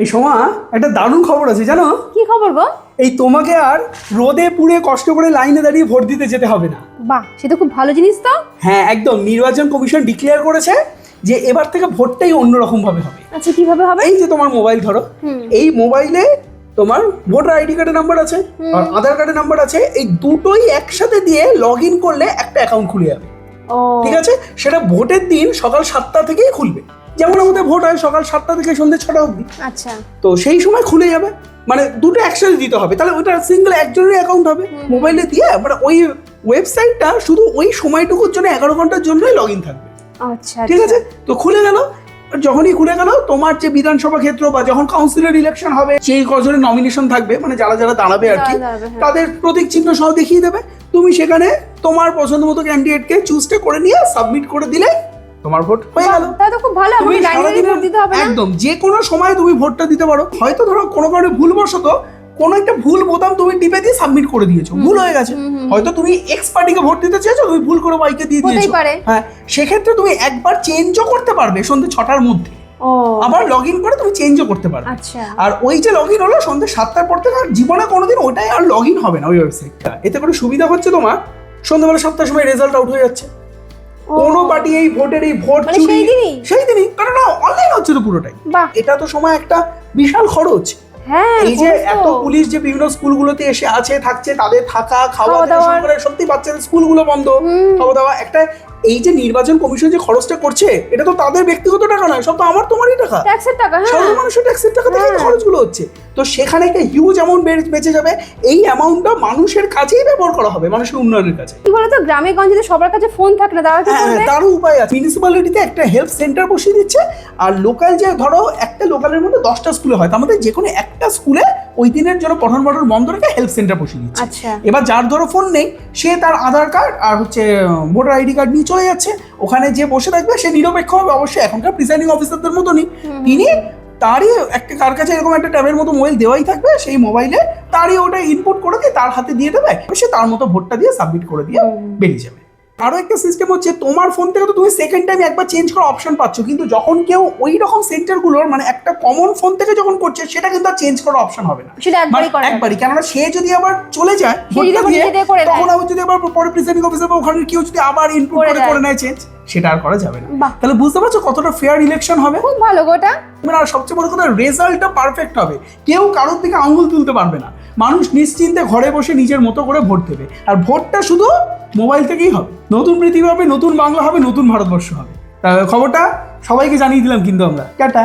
এই সোমা, একটা দারুণ খবর আছে জানো? কি খবর গো? এই তোমাকে আর রোদে পুড়ে কষ্ট করে লাইনে দাঁড়িয়ে ভোট দিতে যেতে হবে না। বাহ, সেটা খুব ভালো জিনিস তো। হ্যাঁ একদম, নির্বাচন কমিশন ডিক্লেয়ার করেছে যে এবার থেকে ভোটটাই অন্যরকম ভাবে হবে। আচ্ছা, কিভাবে হবে? এই যে তোমার মোবাইল ধরো, এই মোবাইলে তোমার ভোটার আইডি কার্ডের নাম্বার আছে আর আধার কার্ডের নাম্বার আছে, এই দুটোই একসাথে দিয়ে লগ ইন করলে একটা অ্যাকাউন্ট খুলে যাবে। ঠিক আছে, সেটা ভোটের দিন সকাল 7টা থেকেই খুলবে। যেমন আমাদের ভোট হয় সকাল 7টা থেকে সন্ধ্যে 6টা অবধি। আচ্ছা, তো সেই সময় খুলে যাবে, মানে দুটো একসাথে দিতে হবে, তাহলে ওইটা সিঙ্গেল একজনের অ্যাকাউন্ট হবে মোবাইলে দিয়ে। মানে ওই ওয়েবসাইটটা শুধু ওই সময়টুকুর জন্য 11 ঘন্টার জন্যই লগ ইন থাকবে। আচ্ছা ঠিক আছে, তো খুলে গেল। যখনই খুলে গেল, তোমার যে বিধানসভা ক্ষেত্র বা যখন কাউন্সিলর ইলেকশন হবে, সেই কজনের নমিনেশন থাকবে, মানে যারা যারা দাঁড়াবে আর কি, তাদের প্রতীক চিহ্ন সহ দেখিয়ে দেবে। তুমি সেখানে তোমার পছন্দ মতো ক্যান্ডিডেটকে চুজটা করে নিয়ে সাবমিট করে দিলে তোমার ভোট হয়ে গেল। তাহলে তো খুব ভালো, তুমি আমাকে লাইনে ভোট দিতে হবে না। একদম যে কোনো সময় তুমি ভোটটা দিতে পারো। হয়তো ধরো কোনো কারণে ভুলবশত কোনো একটা ভুল বোতাম তুমি টিপে দিয়ে সাবমিট করে দিয়েছো, ভুল হয়ে গেছে। হয়তো তুমি এক্স পার্টিকে ভোট দিতে চেয়েছো, তুমি ভুল করে ওয়াইকে দিয়ে দিয়েছো। হ্যাঁ, সেক্ষেত্রে তুমি একবার চেঞ্জও করতে পারবে সন্ধ্যে 6টার মধ্যে। আবার লগ ইন করে তুমি চেঞ্জও করতে পারবে। আচ্ছা, আর ওই যে লগ ইন হলো সন্ধ্যে 7টার পর থেকে, আর জীবনে কোনোদিন ওটাই আর লগ ইন হবে না ওই ওয়েবসাইটটা। এতে করে সুবিধা হচ্ছে তোমার সন্ধ্যাবেলা 7টার সময় রেজাল্ট আউট হয়ে যাচ্ছে। কোনো পার্টি এই ভোটের এই ভোট সেই দিনই, কারণ অনলাইন হচ্ছে তো পুরোটাই। এটা তো সময় একটা বিশাল খরচ। এই যে এত পুলিশ যে বিভিন্ন স্কুলগুলোতে এসে আছে থাকছে, তাদের থাকা খাওয়া দাওয়া করে, সত্যি বাচ্চাদের স্কুলগুলো বন্ধ, খাওয়া দাওয়া একটা, এই যে নির্বাচন কমিশন যে খরচটা করছে, এটা তো তাদের ব্যক্তিগত টাকা নয়, সব তো আমার তোমারই টাকা, ট্যাক্সের টাকা। সাধারণ মানুষের ট্যাক্সের টাকা থেকে খরচগুলো হচ্ছে। তো সেখানে একটা হিউজ অ্যামাউন্ট বেঁচে যাবে। এই অ্যামাউন্টটা মানুষের কাছেই ব্যবহার করা হবে, মানুষের উন্নয়নের কাছে। কি বলতো, গ্রামে গঞ্জে সবার কাছে ফোন থাকে না, তারা কি করবে? তারও উপায় আছে। মিউনিসিপ্যালিটিতে একটা হেল্প সেন্টার বসিয়ে দিচ্ছে, আর লোকাল যে ধরো একটা লোকালের মধ্যে 10টা স্কুলে হয়, তার মধ্যে যে কোনো একটা স্কুলে ওই দিনের জন্য পঠন পাঠন বন্ধ রেখে হেল্প সেন্টার বসিয়ে দিচ্ছে। এবার যার ধরো ফোন নেই, সে তার আধার কার্ড আর ভোটার আইডি কার্ড নিয়ে চলে যাচ্ছে, ওখানে যে বসে থাকবে সে নিরপেক্ষ হবে অবশ্যই, এখনকার প্রিসাইডিং অফিসারদের মতনই। তিনি তারই একটা, কার কাছে এরকম একটা ট্যাবের মতো মোবাইল দেওয়াই থাকবে, সেই মোবাইলে তারই ওটা ইনপুট করে দিয়ে তার হাতে দিয়ে দেবে, সে তার মতো ভোটটা দিয়ে সাবমিট করে দিয়ে বেরিয়ে যাবে। আরো একটা সিস্টেম হচ্ছে, তোমার ফোন থেকে তো তুমি সেকেন্ড টাইম একবার চেঞ্জ করার অপশন পাচ্ছ, কিন্তু যখন কেউ ওই রকম সেন্টারগুলোর মানে একটা কমন ফোন থেকে যখন করছে, সেটা কিন্তু আর চেঞ্জ করার অপশন হবে না, একবারই। কেননা সে যদি আবার চলে যায় ভোটটা দিয়ে, তখন আবার যদি আবার পরে প্রিসাইডিং অফিসার বা ওখানে কেউ যদি আবার ইনপুট করে নেয় চেঞ্জ, সেটা আর করা যাবে না। তাহলে বুঝতে পারছো কতটা ফেয়ার ইলেকশন হবে। খুব ভালো গোটা। আর সবচেয়ে বড় কথা, রেজাল্টটা পারফেক্ট হবে, কেউ কারোর দিকে আঙুল তুলতে পারবে না। মানুষ নিশ্চিন্তে ঘরে বসে নিজের মতো করে ভোট দেবে, আর ভোটটা শুধু মোবাইল থেকেই হবে। নতুন পৃথিবী হবে, নতুন বাংলা হবে, নতুন ভারতবর্ষ হবে। খবরটা সবাইকে জানিয়ে দিলাম কিন্তু আমরা। টাটা।